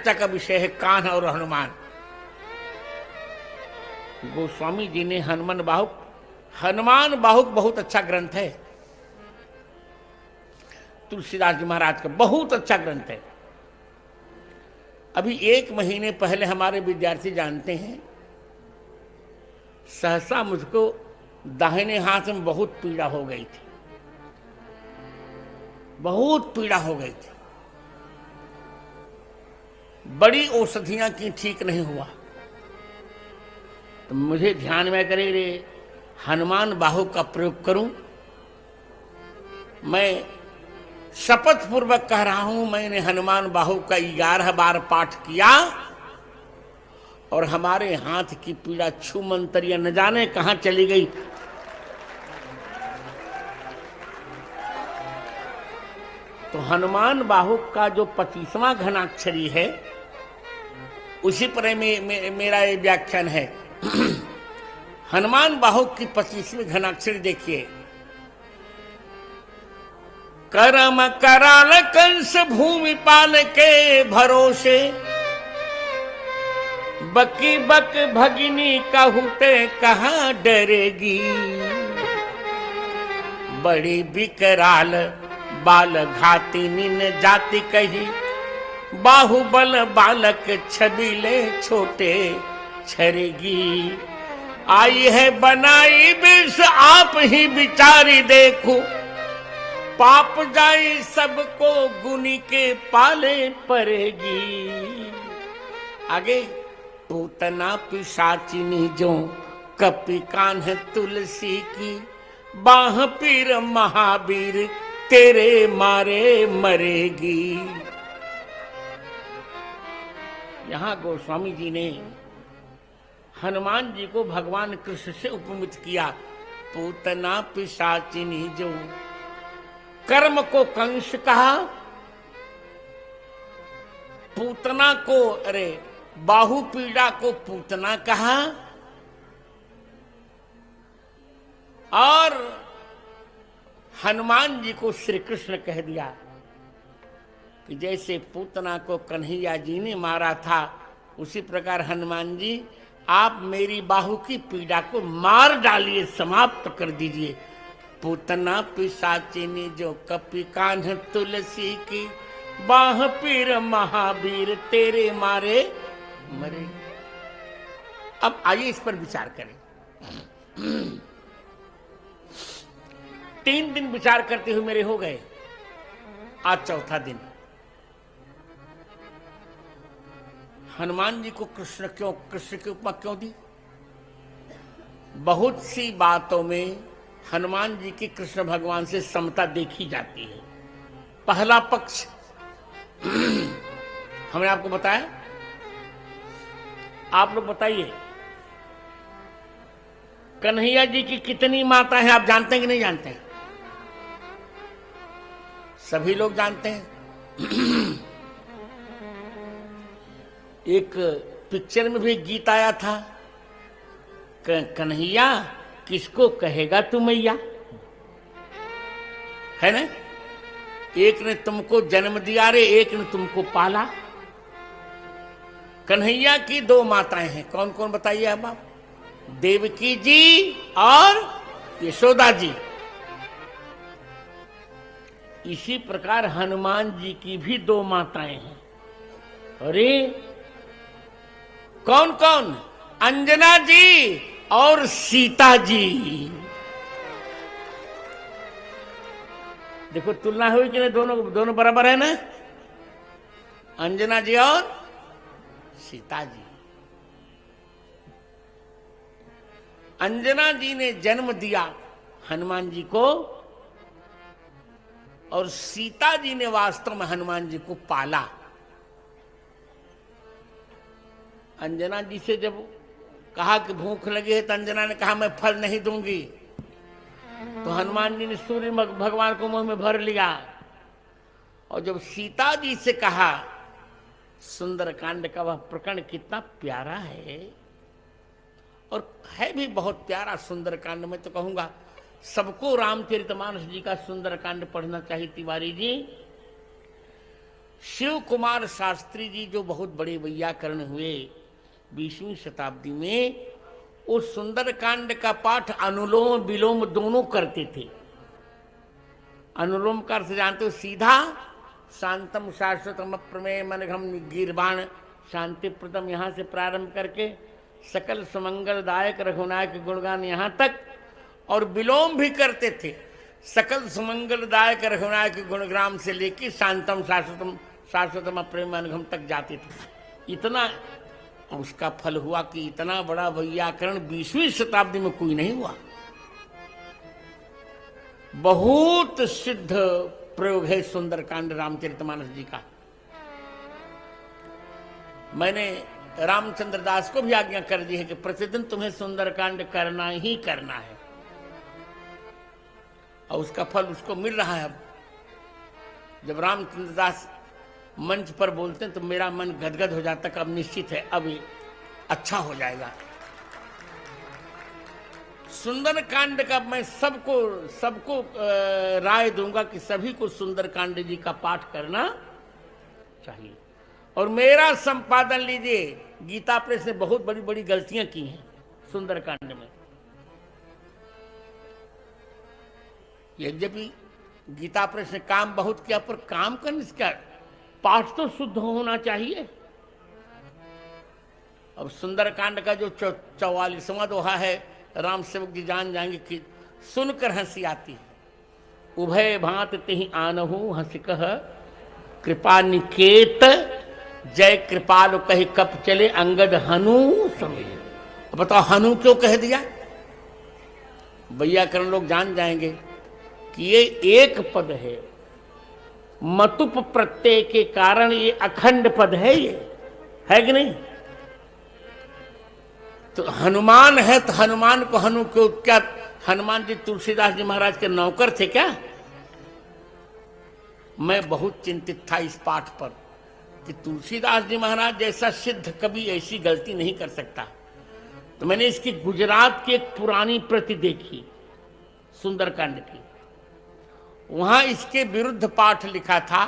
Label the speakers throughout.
Speaker 1: चर्चा का विषय है कान्हा और हनुमान। गोस्वामी जी ने हनुमान बाहुक बहुत अच्छा ग्रंथ है, तुलसीदास जी महाराज का बहुत अच्छा ग्रंथ है। अभी 1 महीने पहले हमारे विद्यार्थी जानते हैं, सहसा मुझको दाहिने हाथ में बहुत पीड़ा हो गई थी, बहुत पीड़ा हो गई थी, बड़ी औषधियां की, ठीक नहीं हुआ। तो मुझे ध्यान में करे रे हनुमान बाहुक का प्रयोग करूं। मैं शपथ पूर्वक कह रहा हूं, मैंने हनुमान बाहुक का 11 बार पाठ किया और हमारे हाथ की पीड़ा छूमंतरियां न जाने कहां चली गई। तो हनुमान बाहुक का जो 25वां घनाक्षरी है, उसी पर मेरा ये व्याख्यान है। हनुमान बाहुक की 25वीं घनाक्षरी देखिए। करम कराल कंस भूमि पाल के भरोसे, बकी बक भगिनी कहूते कहां डरेगी। बड़ी विकराल बाल घातिनी न जाति कही, बाहुबल बालक छबीले छोटे छरेगी। आई है बनाई विष आप ही विचारी देखो, पाप जाई सबको गुनी के पाले पड़ेगी। आगे पूतना पिशाचिनी जो कपि कान्ह तुलसी की, बाह पीर महावीर तेरे मारे मरेगी। यहां गोस्वामी जी ने हनुमान जी को भगवान कृष्ण से उपमित किया। पूतना पिशाचिनी जो, कर्म को कंस कहा, पूतना को बाहु पीड़ा को पूतना कहा, और हनुमान जी को श्री कृष्ण कह दिया कि जैसे पूतना को कन्हैया जी ने मारा था, उसी प्रकार हनुमान जी आप मेरी बाहु की पीड़ा को मार डालिए, समाप्त कर दीजिए। पूतना पिशाचिनी जो कपि कान्ह तुलसी की, बाह पीर महावीर तेरे मारे मरे। अब आइए इस पर विचार करें। 3 दिन विचार करते हुए मेरे हो गए, आज चौथा दिन। हनुमान जी को कृष्ण की उपमा क्यों दी? बहुत सी बातों में हनुमान जी की कृष्ण भगवान से समता देखी जाती है। पहला पक्ष हमने आपको बताया, आप लोग बताइए कन्हैया जी की कितनी माता है? आप जानते हैं कि नहीं जानते हैं? सभी लोग जानते हैं। एक पिक्चर में भी गीत आया था, कन्हैया किसको कहेगा तू मैया, है ना? एक ने तुमको जन्म दिया रे, एक ने तुमको पाला। कन्हैया की 2 माताएं हैं, कौन कौन बताइए अब आप? देवकी जी और यशोदा जी। इसी प्रकार हनुमान जी की भी 2 माताएं हैं। अरे कौन कौन? अंजना जी और सीता जी। देखो तुलना हुई कि नहीं? दोनों बराबर है ना? अंजना जी और सीता जी। अंजना जी ने जन्म दिया हनुमान जी को, और सीता जी ने वास्तव में हनुमान जी को पाला। अंजना जी से जब कहा कि भूख लगी है, तो अंजना ने कहा मैं फल नहीं दूंगी। तो हनुमान जी ने सूर्य भगवान को मुंह में भर लिया। और जब सीता जी से कहा, सुंदरकांड का वह प्रकरण कितना प्यारा है, और है भी बहुत प्यारा सुंदरकांड। मैं तो कहूंगा सबको रामचरितमानस जी का सुंदरकांड पढ़ना चाहिए। तिवारी जी, शिव कुमार शास्त्री जी जो बहुत बड़े वैयाकरण हुए 20वीं शताब्दी में, उस सुंदरकांड का पाठ अनुलोम विलोम दोनों करते थे। अनुलोम का अर्थ जानते हो, सीधा शांतम शाश्वतम प्रमेय मनघम गीर्वाण शांति प्रदम, यहाँ से प्रारंभ करके सकल सुमंगलदायक रघुनायक गुणगान यहाँ तक, और विलोम भी करते थे, सकल सुमंगलदायक रघुनायक गुणग्राम से लेकर शांतम शाश्वतम प्रेम मनघम तक जाते थे। इतना उसका फल हुआ कि इतना बड़ा वैयाकरण 20वीं शताब्दी में कोई नहीं हुआ। बहुत सिद्ध प्रयोग है सुंदरकांड रामचरितमानस जी का। मैंने रामचंद्र दास को भी आज्ञा कर दी है कि प्रतिदिन तुम्हें सुंदरकांड करना ही करना है, और उसका फल उसको मिल रहा है। अब जब रामचंद्र दास मंच पर बोलते हैं तो मेरा मन गदगद हो जाता है, अब निश्चित है अब अच्छा हो जाएगा। सुंदरकांड का मैं सबको राय दूंगा कि सभी को सुंदरकांड जी का पाठ करना चाहिए। और मेरा संपादन लीजिए, गीता प्रेस ने बहुत बड़ी बड़ी गलतियां की हैं सुंदरकांड में। यद्यपि गीता प्रेस ने काम बहुत किया, पर काम करने से क्या, पाठ तो शुद्ध होना चाहिए। अब सुंदरकांड का जो 44वां दोहा है, राम सेवक जी जान जाएंगे कि सुनकर हंसी आती है। उभय भांत तिहि आनहु हंसिकह कृपा निकेत, जय कृपालु कहि कप चले अंगद हनु समेत। बताओ हनु क्यों कह दिया? वैयाकरण लोग जान जाएंगे कि ये एक पद है, मतुप प्रत्यय के कारण ये अखंड पद है, ये है कि नहीं? तो हनुमान है तो हनुमान को हनु क्यों? क्या हनुमान जी तुलसीदास जी महाराज के नौकर थे क्या? मैं बहुत चिंतित था इस पाठ पर कि तुलसीदास जी महाराज जैसा सिद्ध कभी ऐसी गलती नहीं कर सकता। तो मैंने इसकी गुजरात की एक पुरानी प्रति देखी सुंदरकांड की, वहां इसके विरुद्ध पाठ लिखा था,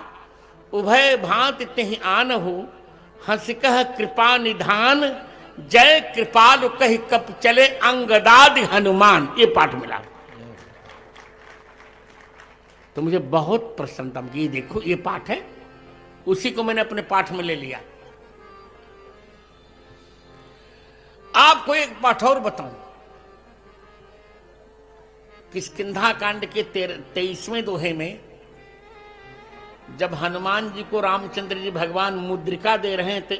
Speaker 1: उभय भांति तिहि आनहु हंसिकह कृपा निधान, जय कृपालु कहि कप चले अंगदादि हनुमान। ये पाठ मिला तो मुझे बहुत प्रसन्नता। ये देखो ये पाठ है, उसी को मैंने अपने पाठ में ले लिया। आपको एक पाठ और बताऊं, किष्किंधा कांड के 23वें दोहे में जब हनुमान जी को रामचंद्र जी भगवान मुद्रिका दे रहे हैं, तो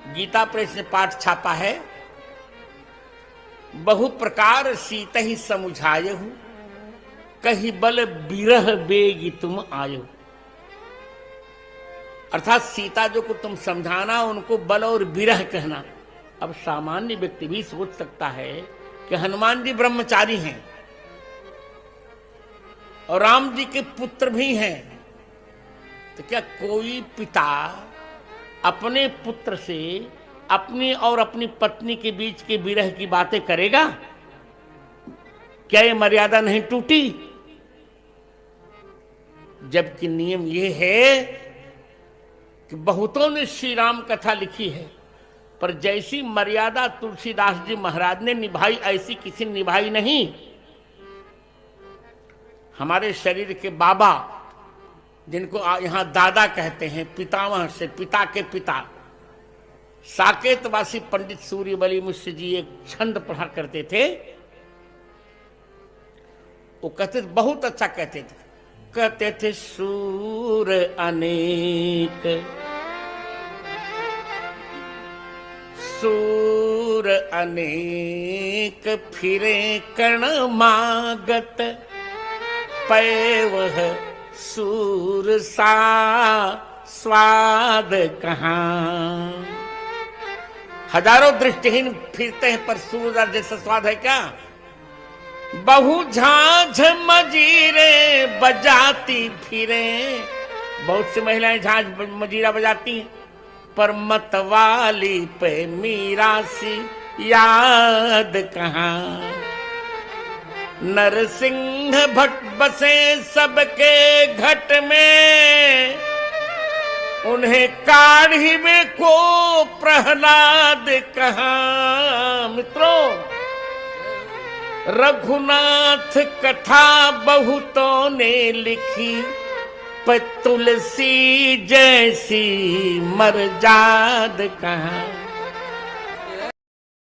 Speaker 1: गीता प्रेस ने पाठ छापा है, बहु प्रकार सीत ही समुझायहु, कही बल बिरह बेगी तुम आयो। अर्थात सीता जो को तुम समझाना, उनको बल और बिरह कहना। अब सामान्य व्यक्ति भी सोच सकता है कि हनुमान जी ब्रह्मचारी हैं और राम जी के पुत्र भी हैं, तो क्या कोई पिता अपने पुत्र से अपनी और अपनी पत्नी के बीच के विरह की बातें करेगा? क्या ये मर्यादा नहीं टूटी? जबकि नियम ये है कि बहुतों ने श्री राम कथा लिखी है, पर जैसी मर्यादा तुलसीदास जी महाराज ने निभाई ऐसी किसी ने निभाई नहीं। हमारे शरीर के बाबा, जिनको यहां दादा कहते हैं, पितामह से पिता के पिता, साकेतवासी पंडित सूर्यबली मिश्र जी एक छंद पढ़ा करते थे। वो कहते थे, बहुत अच्छा कहते थे सूर अनेक, सूर अनेक फिरे कण मागत, पैवह सूर सा स्वाद कहाँ। हजारों दृष्टिहीन फिरते हैं पर सूर जैसा स्वाद है क्या? बहु झांझ मजीरे बजाती फिरे, बहुत सी महिलाएं झांझ मजीरा बजाती हैं, पर मतवाली पे मीरा सी याद कहाँ। नरसिंह भट्ट बसे सबके घट में, उन्हें काढ़ी में को प्रहलाद कहा। मित्रों, रघुनाथ कथा बहुतों ने लिखी, पर तुलसी जैसी मर्जाद कहाँ।